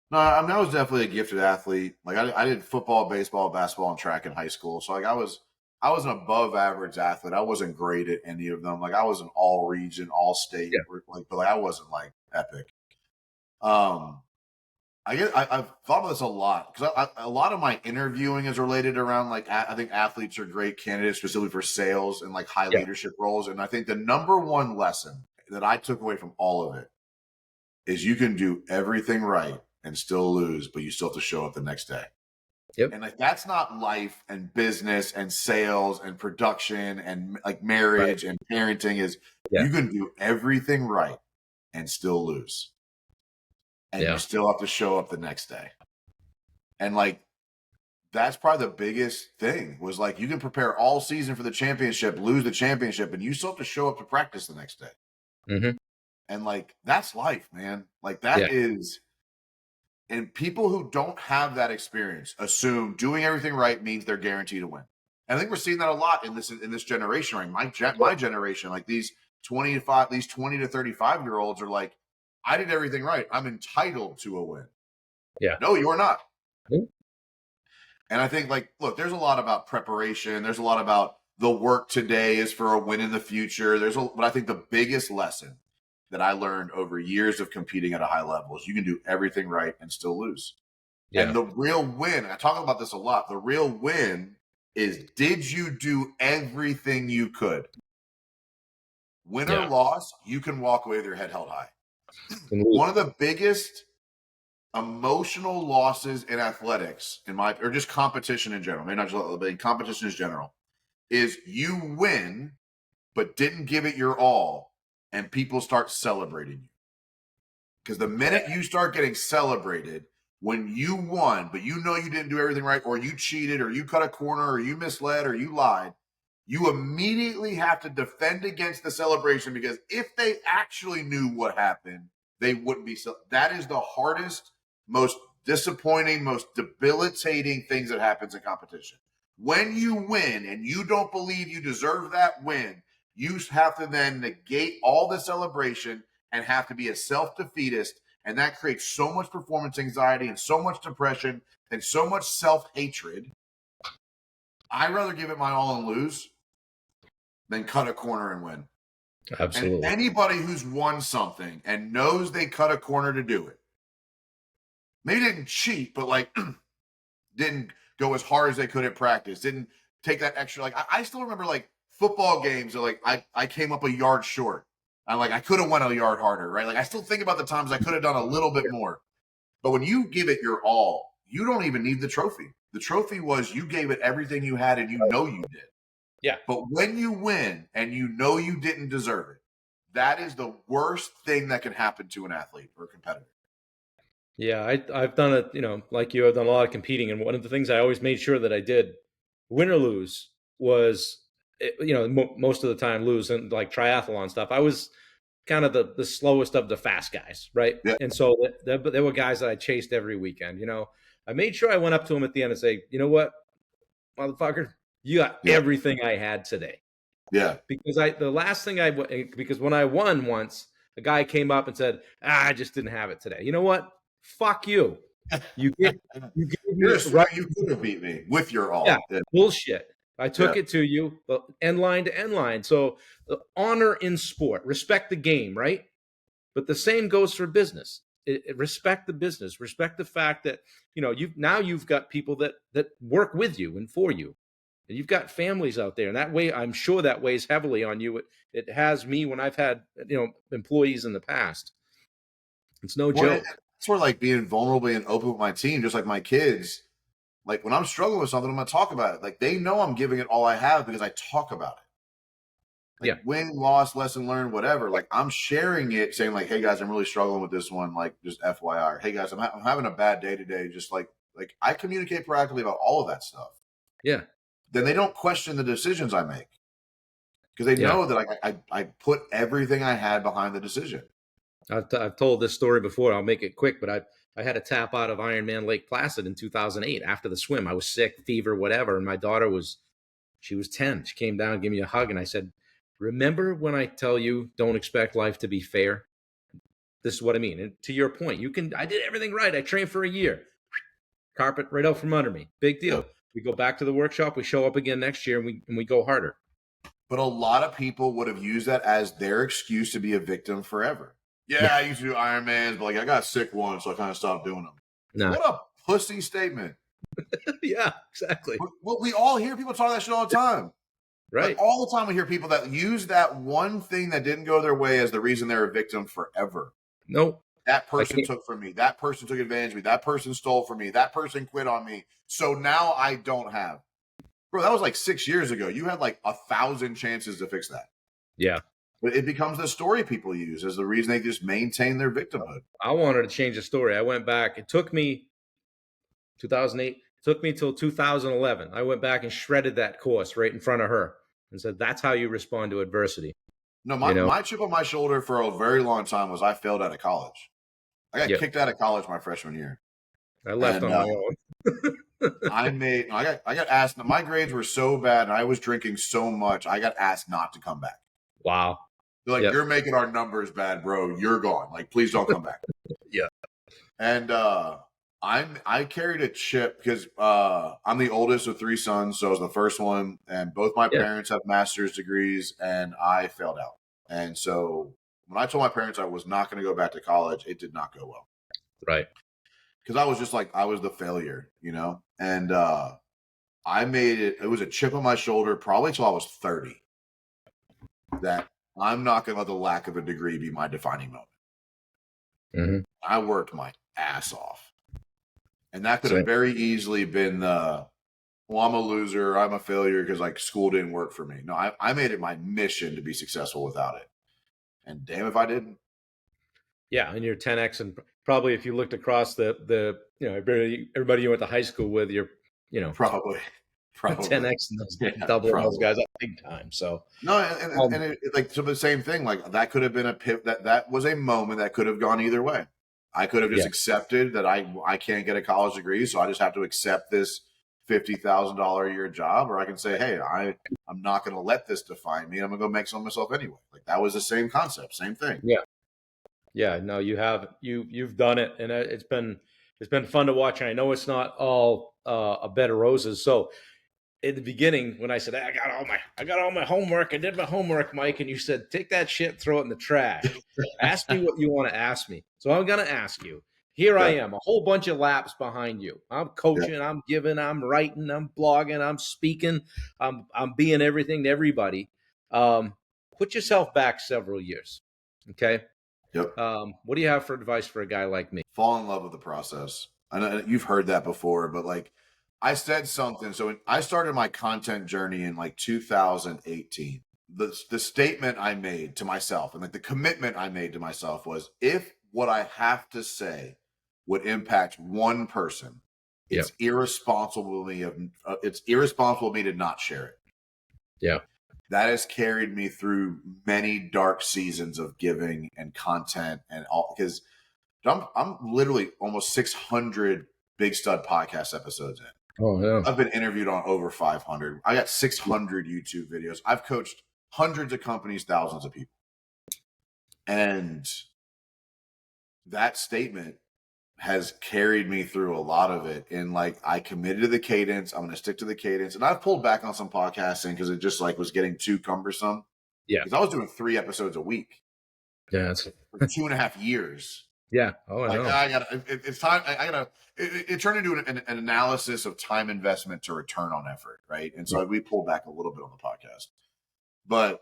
No, I mean, I was definitely a gifted athlete. Like I did football, baseball, basketball, and track in high school. So like I was an above average athlete. I wasn't great at any of them. Like I was an all region, all state, but like I wasn't like epic. I've thought about this a lot because a lot of my interviewing is related around like I think athletes are great candidates specifically for sales and like high leadership roles. And I think the number one lesson that I took away from all of it is you can do everything right and still lose, but you still have to show up the next day. Yep. And like that's not life and business and sales and production and like marriage and parenting is you can do everything right and still lose. And you still have to show up the next day. And like that's probably the biggest thing was like you can prepare all season for the championship, lose the championship, and you still have to show up to practice the next day. Mm-hmm. And like that's life, man. Like that is. And people who don't have that experience assume doing everything right means they're guaranteed to win. And I think we're seeing that a lot in this generation, right? My generation, like these 20 to 35-year-olds are like, I did everything right. I'm entitled to a win. Yeah. No, you're not. Mm-hmm. And I think like, look, there's a lot about preparation. There's a lot about the work today is for a win in the future. But I think the biggest lesson that I learned over years of competing at a high level is you can do everything right and still lose. Yeah. And the real win, I talk about this a lot, the real win is, did you do everything you could? Win or loss, you can walk away with your head held high. One of the biggest emotional losses in athletics, or just competition in general, maybe not just, but competition in general, is you win, but didn't give it your all. And people start celebrating you. Because the minute you start getting celebrated, when you won, but you know you didn't do everything right, or you cheated, or you cut a corner, or you misled, or you lied, you immediately have to defend against the celebration, because if they actually knew what happened, they wouldn't be. That is the hardest, most disappointing, most debilitating things that happens in competition. When you win and you don't believe you deserve that win, you have to then negate all the celebration and have to be a self-defeatist. And that creates so much performance anxiety and so much depression and so much self-hatred. I'd rather give it my all and lose than cut a corner and win. Absolutely. And anybody who's won something and knows they cut a corner to do it, maybe didn't cheat, but like didn't go as hard as they could at practice, didn't take that extra. Like I still remember like football games that like I came up a yard short. I could have went a yard harder, right? Like I still think about the times I could have done a little bit more. But when you give it your all, you don't even need the trophy. The trophy was you gave it everything you had and you know you did. Yeah. But when you win and you know you didn't deserve it, that is the worst thing that can happen to an athlete or a competitor. Yeah, I've done it, like you, I've done a lot of competing. And one of the things I always made sure that I did, win or lose, was, most of the time lose, and like triathlon stuff. I was kind of the slowest of the fast guys, right? Yeah. And so there were guys that I chased every weekend. I made sure I went up to them at the end and say, you know what, motherfucker, you got everything I had today. Yeah. Because because when I won once, a guy came up and said, I just didn't have it today. You know what? Fuck you. You could have beat me with your all. Yeah. Bullshit. I took it to you, end line to end line. So honor in sport, respect the game, right? But the same goes for business. Respect the business, respect the fact that, you've got people that work with you and for you. And you've got families out there, and that way, I'm sure that weighs heavily on you. It has me when I've had, employees in the past. It's no joke. It's sort of like being vulnerable and open with my team, just like my kids. Like when I'm struggling with something, I'm going to talk about it. Like they know I'm giving it all I have because I talk about it. Like win, loss, lesson learned, whatever. Like I'm sharing it, saying like, "Hey guys, I'm really struggling with this one. Like just FYI. Or, hey guys, I'm having a bad day today. Just like I communicate proactively about all of that stuff. Yeah. Then they don't question the decisions I make because they know that I put everything I had behind the decision. I've told this story before. I'll make it quick, but I had a tap out of Ironman Lake Placid in 2008 after the swim. I was sick, fever, whatever, and my daughter was 10. She came down and gave me a hug, and I said, "Remember when I tell you don't expect life to be fair? This is what I mean." And to your point, I did everything right. I trained for a year. Carpet right out from under me. Big deal. Yep. We go back to the workshop. We show up again next year, and we go harder. But a lot of people would have used that as their excuse to be a victim forever. Yeah, I used to do Ironmans, but I got sick once, so I kind of stopped doing them. Nah. What a pussy statement. Yeah, exactly. Well, we all hear people talk that shit all the time. Right. All the time we hear people that use that one thing that didn't go their way as the reason they're a victim forever. Nope. That person took from me. That person took advantage of me. That person stole from me. That person quit on me. So now I don't have. Bro, that was like 6 years ago. You had 1,000 chances to fix that. Yeah. But it becomes the story people use as the reason they just maintain their victimhood. I wanted to change the story. I went back. It took me 2008. It took me till 2011. I went back and shredded that course right in front of her and said, that's how you respond to adversity. No, my chip on my shoulder for a very long time was I failed out of college. I got kicked out of college my freshman year. I left on my own. I got asked. My grades were so bad and I was drinking so much. I got asked not to come back. Wow. They're like, you're making our numbers bad, bro. You're gone. Please don't come back. Yeah. And I carried a chip because I'm the oldest of 3 sons, so I was the first one, and both my parents have master's degrees, and I failed out. And so when I told my parents I was not going to go back to college, it did not go well. Right. Because I was just I was the failure, And I made it. It was a chip on my shoulder probably till I was 30. That I'm not going to let the lack of a degree be my defining moment. Mm-hmm. I worked my ass off. And that could have very easily been I'm a loser, I'm a failure because school didn't work for me. No, I made it my mission to be successful without it. And damn if I didn't. Yeah, and you're 10x and probably if you looked across the everybody you went to high school with, you're probably 10x and doubling those guys up big time. So no, and it, like so the same thing. Like that could have been a pivot. That was a moment that could have gone either way. I could have just accepted that I can't get a college degree, so I just have to accept this $50,000 a year job, or I can say, hey, I'm not going to let this define me. I'm going to go make some of myself anyway. Like that was the same concept, same thing. Yeah. No, you've done it, and it's been fun to watch. And I know it's not all a bed of roses. So in the beginning, when I said I got all my homework, I did my homework, Mike, and you said take that shit, throw it in the trash. Ask me what you want to ask me. So I'm going to ask you. Here I am, a whole bunch of laps behind you. I'm coaching, I'm giving, I'm writing, I'm blogging, I'm speaking, I'm being everything to everybody. Put yourself back several years, okay? Yep. What do you have for advice for a guy like me? Fall in love with the process. I know you've heard that before, but like I said something. So I started my content journey in like 2018. The statement I made to myself and like the commitment I made to myself was, if what I have to say would impact one person, it's irresponsible of me to not share it. Yeah. That has carried me through many dark seasons of giving and content and all, because I'm literally almost 600 Big Stud podcast episodes in. Oh yeah. I've been interviewed on over 500. I got 600 YouTube videos. I've coached hundreds of companies, thousands of people. And that statement has carried me through a lot of it. And like, I committed to the cadence. I'm going to stick to the cadence. And I've pulled back on some podcasting because it just like was getting too cumbersome. Yeah. Because I was doing 3 episodes a week. Yeah. For 2.5 years. Yeah. Oh, I know. It's time. It turned into an analysis of time investment to return on effort. Right. And so we pulled back a little bit on the podcast, but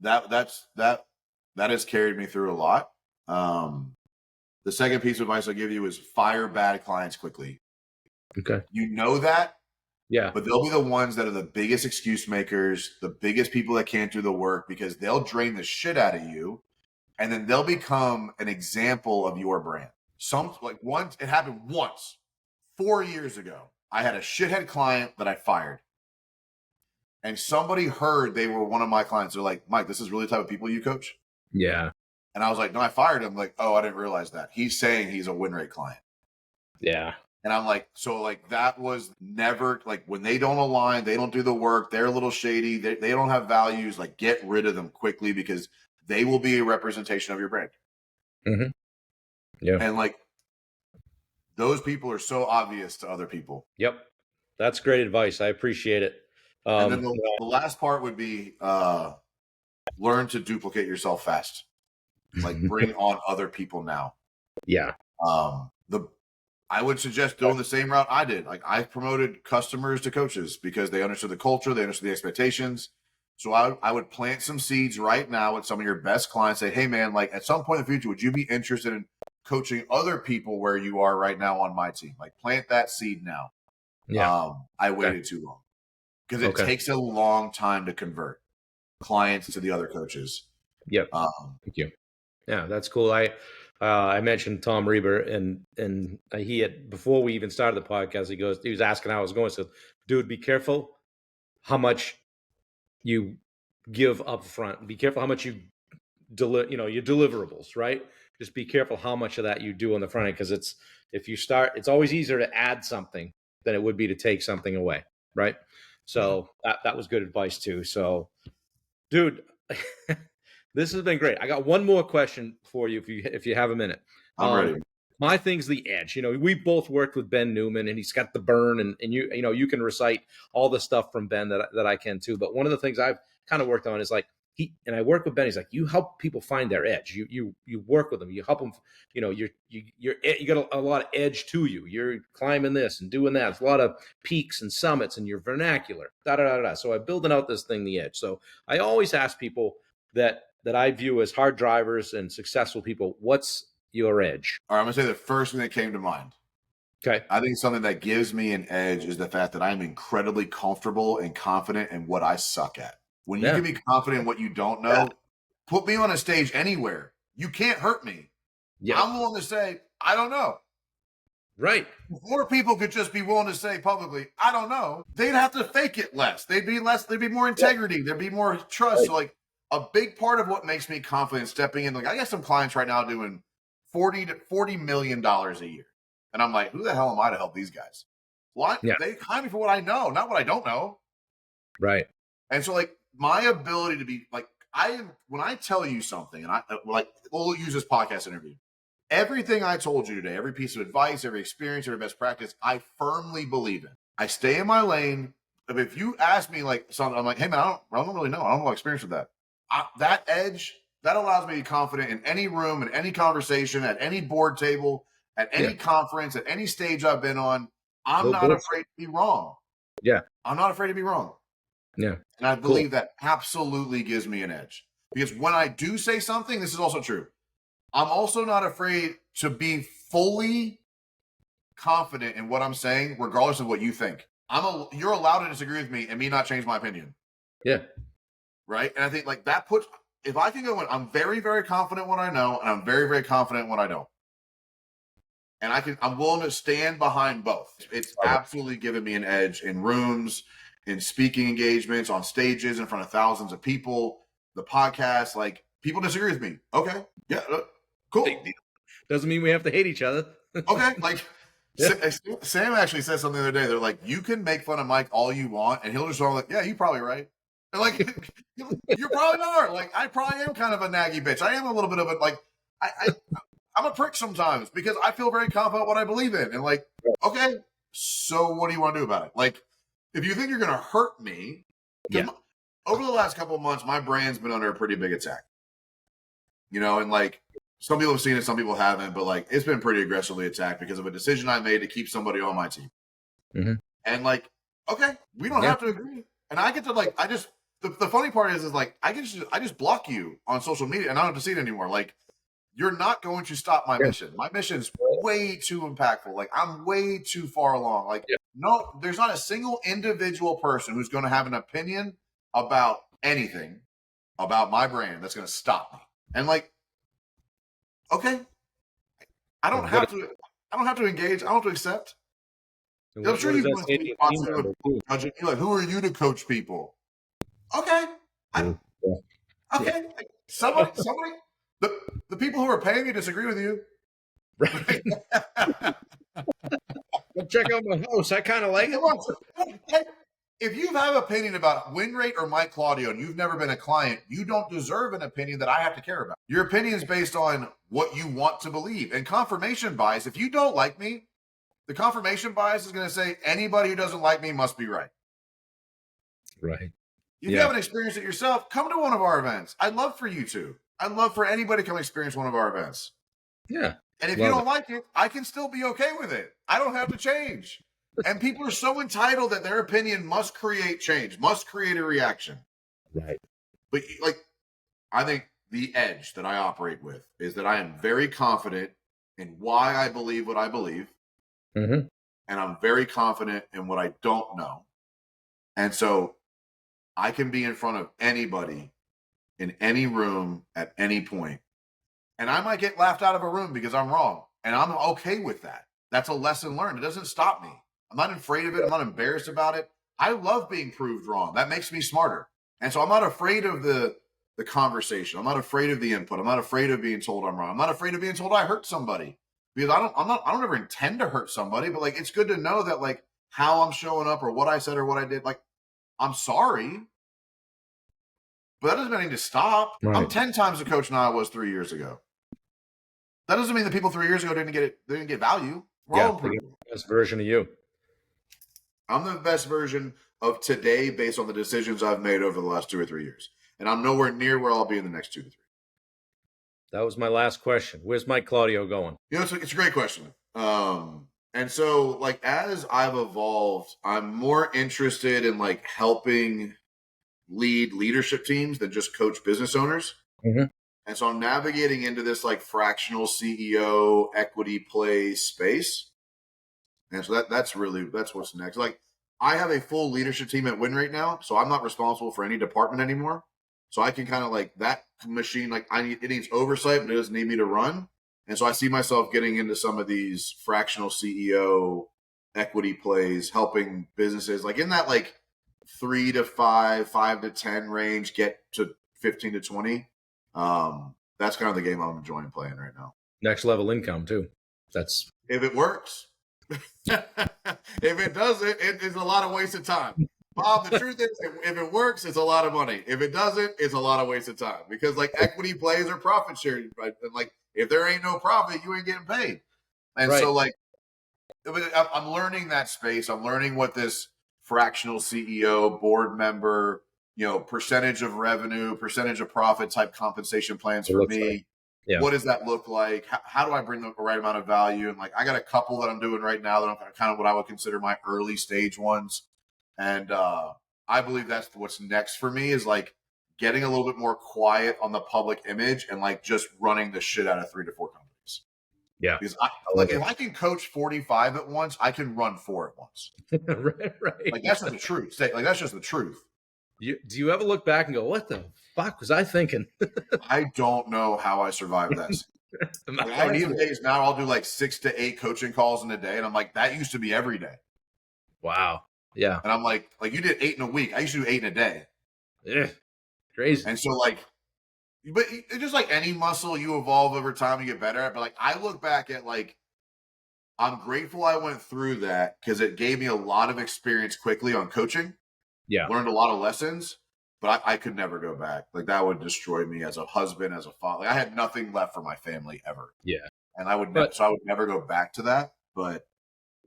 that has carried me through a lot. The second piece of advice I'll give you is fire bad clients quickly. Okay. You know that. Yeah. But they'll be the ones that are the biggest excuse makers, the biggest people that can't do the work, because they'll drain the shit out of you. And then they'll become an example of your brand. It happened once, 4 years ago. I had a shithead client that I fired. And somebody heard they were one of my clients. They're like, Mike, this is really the type of people you coach? Yeah. And I was like, no, I fired him. Like, oh, I didn't realize that. He's saying he's a WinRate client. Yeah. And I'm like, so like that was never, like when they don't align, they don't do the work, they're a little shady, they don't have values, like get rid of them quickly, because they will be a representation of your brand. Mm-hmm. Yeah. And like those people are so obvious to other people. Yep. That's great advice. I appreciate it. And then the last part would be learn to duplicate yourself fast. Like bring on other people now. Yeah. I would suggest doing the same route I did. Like I promoted customers to coaches because they understood the culture, they understood the expectations. So I would plant some seeds right now with some of your best clients. Say, hey man, like at some point in the future, would you be interested in coaching other people where you are right now on my team? Like plant that seed now. Yeah. I waited too long because it takes a long time to convert clients to the other coaches. Yep. Thank you. Yeah, that's cool. I mentioned Tom Reber, and he had, before we even started the podcast, he was asking how it was going. So, dude, be careful how much you give up front. Be careful how much you your deliverables, right? Just be careful how much of that you do on the front end, because it's always easier to add something than it would be to take something away, right? So that was good advice too. So, dude. This has been great. I got one more question for you if you have a minute. I'm ready. My thing's the edge. We both worked with Ben Newman, and he's got the burn, and you can recite all the stuff from Ben that I can too. But one of the things I've kind of worked on is like I work with Ben. He's like, you help people find their edge. You work with them. You help them. You got a lot of edge to you. You're climbing this and doing that. There's a lot of peaks and summits, and your vernacular. So I'm building out this thing, the edge. So I always ask people that I view as hard drivers and successful people, what's your edge? All right, I'm going to say the first thing that came to mind. Okay. I think something that gives me an edge is the fact that I'm incredibly comfortable and confident in what I suck at. When you can be confident in what you don't know, put me on a stage anywhere. You can't hurt me. I'm willing to say, I don't know. Right. More people could just be willing to say publicly, I don't know. They'd have to fake it less. There'd be more integrity. There'd be more trust. Right. So like a big part of what makes me confident stepping in, like I got some clients right now doing $40 million a year. And I'm like, who the hell am I to help these guys? Well, they hire me for what I know, not what I don't know. Right. And so like my ability to be like, when I tell you something, and we'll use this podcast interview. Everything I told you today, every piece of advice, every experience, every best practice, I firmly believe in. I stay in my lane. If you ask me like something, I'm like, hey man, I don't really know. I don't have experience with that. That edge, that allows me to be confident in any room, in any conversation, at any board table, at any conference, at any stage I've been on. I'm not afraid to be wrong. Yeah. I'm not afraid to be wrong. Yeah. And I believe that absolutely gives me an edge. Because when I do say something, this is also true. I'm also not afraid to be fully confident in what I'm saying, regardless of what you think. You're allowed to disagree with me and me not change my opinion. Yeah. Right. And I think like that if I can go in, I'm very, very confident when I know, and I'm very, very confident when I don't. And I'm willing to stand behind both. It's absolutely given me an edge in rooms, in speaking engagements, on stages in front of thousands of people, the podcast, like people disagree with me. Okay. Yeah. Cool. Doesn't mean we have to hate each other. Okay. Like Sam actually said something the other day. They're like, you can make fun of Mike all you want, and he'll just go like, yeah, you're probably right. And like, you probably are. Like, I probably am kind of a naggy bitch. I am a little bit of a, like, I'm a prick sometimes because I feel very confident what I believe in. And like, okay, so what do you want to do about it? Like, if you think you're going to hurt me, over the last couple of months, my brand's been under a pretty big attack. You know, and like, some people have seen it, some people haven't, but like, it's been pretty aggressively attacked because of a decision I made to keep somebody on my team. Mm-hmm. And like, okay, we don't have to agree. And I get to like, the funny part is like, I just block you on social media and I don't have to see it anymore. Like, you're not going to stop my mission. My mission is way too impactful. Like, I'm way too far along. Like, no, there's not a single individual person who's going to have an opinion about anything about my brand that's going to stop me. And like, okay, I don't have to engage. I don't have to accept. I'm sure you must be judging. You're like, who are you to coach people? Okay. Okay. Somebody, the people who are paying you disagree with you. Right. Well, check out my house. I kind of like it. If you have an opinion about WinRate or Mike Claudio and you've never been a client, you don't deserve an opinion that I have to care about. Your opinion is based on what you want to believe. And confirmation bias, if you don't like me, the confirmation bias is going to say anybody who doesn't like me must be right. Right. If you haven't experienced it yourself, come to one of our events. I'd love for you to. I'd love for anybody to come experience one of our events. Yeah. And if you don't like it, I can still be okay with it. I don't have to change. And people are so entitled that their opinion must create change, must create a reaction. Right. But like, I think the edge that I operate with is that I am very confident in why I believe what I believe. Mm-hmm. And I'm very confident in what I don't know. And so I can be in front of anybody in any room at any point. And I might get laughed out of a room because I'm wrong. And I'm okay with that. That's a lesson learned. It doesn't stop me. I'm not afraid of it. I'm not embarrassed about it. I love being proved wrong. That makes me smarter. And so I'm not afraid of the conversation. I'm not afraid of the input. I'm not afraid of being told I'm wrong. I'm not afraid of being told I hurt somebody because I don't ever intend to hurt somebody, but like, it's good to know that like how I'm showing up or what I said or what I did. Like, I'm sorry, but that doesn't mean I need to stop. Right. I'm 10 times the coach now I was 3 years ago. That doesn't mean the people 3 years ago didn't get value. We're all improving. The best version of you. I'm the best version of today based on the decisions I've made over the last 2 or 3 years. And I'm nowhere near where I'll be in the next 2 to 3. That was my last question. Where's Mike Claudio going? You know, it's a great question. And so like, as I've evolved, I'm more interested in like helping lead leadership teams than just coach business owners. Mm-hmm. And so I'm navigating into this like fractional CEO equity play space. And so that's what's next. Like, I have a full leadership team at WinRate now, so I'm not responsible for any department anymore. So I can kind of like that machine, like it needs oversight, but it doesn't need me to run. And so I see myself getting into some of these fractional CEO equity plays, helping businesses like in that like 3 to 5, 5 to 10 range, get to 15 to 20. That's kind of the game I'm enjoying playing right now. Next level income too. That's if it works. If it doesn't, it is a lot of wasted time. Bob, the truth is, if it works, it's a lot of money. If it doesn't, it's a lot of wasted time because like equity plays are profit sharing, right? And like if there ain't no profit, you ain't getting paid. And so like I'm learning that space. I'm learning what this fractional CEO, board member, percentage of revenue, percentage of profit type compensation plans for me. Like. Yeah. What does that look like? How do I bring the right amount of value? And like, I got a couple that I'm doing right now that I'm kind of what I would consider my early stage ones. And I believe that's what's next for me is like getting a little bit more quiet on the public image and like just running the shit out of 3 to 4 companies. Yeah. Because if I can coach 45 at once, I can run 4 at once. Right. Like that's just the truth. Like that's just the truth. Do you ever look back and go, what the fuck was I thinking? I don't know how I survived that. I have these days now, I'll do like 6 to 8 coaching calls in a day. And I'm like, that used to be every day. Wow. Yeah. And I'm like you did 8 in a week. I used to do 8 in a day. Yeah. Crazy. And so like, but it's just like any muscle, you evolve over time, you get better at. But like, I look back at like, I'm grateful I went through that because it gave me a lot of experience quickly on coaching. Yeah. Learned a lot of lessons, but I could never go back. Like that would destroy me as a husband, as a father. Like, I had nothing left for my family ever. Yeah. And I would never go back to that. But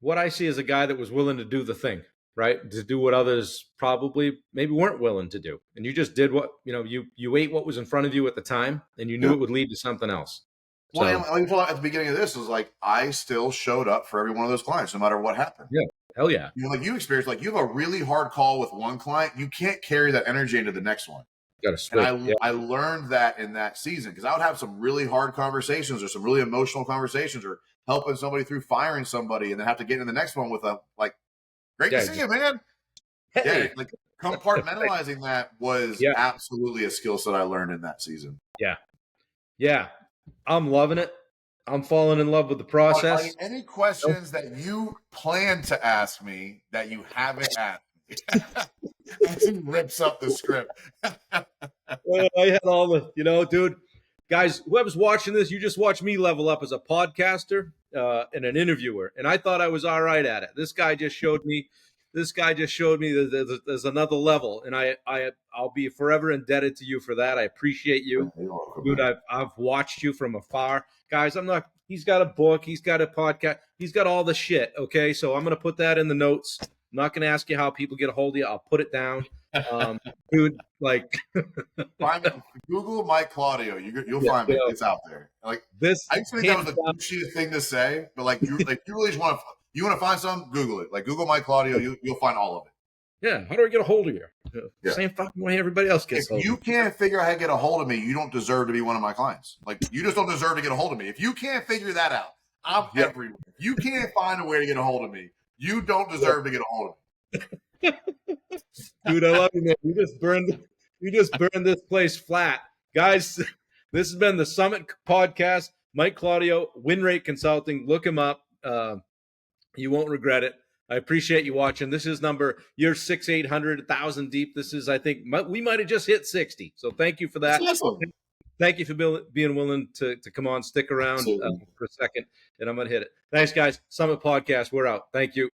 what I see is a guy that was willing to do the thing, right? To do what others probably maybe weren't willing to do. And you just did what, you ate what was in front of you at the time and you knew it would lead to something else. Well, at the beginning of this was like, I still showed up for every one of those clients, no matter what happened. Yeah. Hell yeah. Like you experienced, like you have a really hard call with one client. You can't carry that energy into the next one. Got to switch. And I learned that in that season because I would have some really hard conversations or some really emotional conversations or helping somebody through firing somebody and then have to get into the next one with a like, great to see you, man. Hey. Yeah, like compartmentalizing that was absolutely a skill set I learned in that season. Yeah. Yeah. I'm loving it. I'm falling in love with the process. Are there any questions that you plan to ask me that you haven't asked me? He rips up the script. Well, I had all the, dude, guys, whoever's watching this, you just watched me level up as a podcaster and an interviewer. And I thought I was all right at it. This guy just showed me that there's another level. And I'll be forever indebted to you for that. I appreciate you. Dude, I've watched you from afar. Guys, he's got a book, he's got a podcast, he's got all the shit, okay? So I'm going to put that in the notes. I'm not going to ask you how people get a hold of you. I'll put it down. Dude, like... Google Mike Claudio. You'll find me. It's out there. Like this, I think that was the douchiest thing to say, but like you really just want to find something, Google it. Like Google Mike Claudio, you'll find all of it. Yeah. How do I get a hold of you? Same fucking way everybody else gets. If you can't figure out how to get a hold of me, you don't deserve to be one of my clients. Like you just don't deserve to get a hold of me. If you can't figure that out, I'm everywhere. If you can't find a way to get a hold of me, you don't deserve to get a hold of me. Dude, I love you, man. You just burned this place flat. Guys, this has been the Summit Podcast. Mike Claudio, WinRate Consulting. Look him up. You won't regret it. I appreciate you watching. This is you're 600, 800, 1,000 deep. This is, I think, we might have just hit 60. So thank you for that. That's awesome. Thank you for being willing to come on, stick around for a second, and I'm going to hit it. Thanks, guys. Summit Podcast, we're out. Thank you.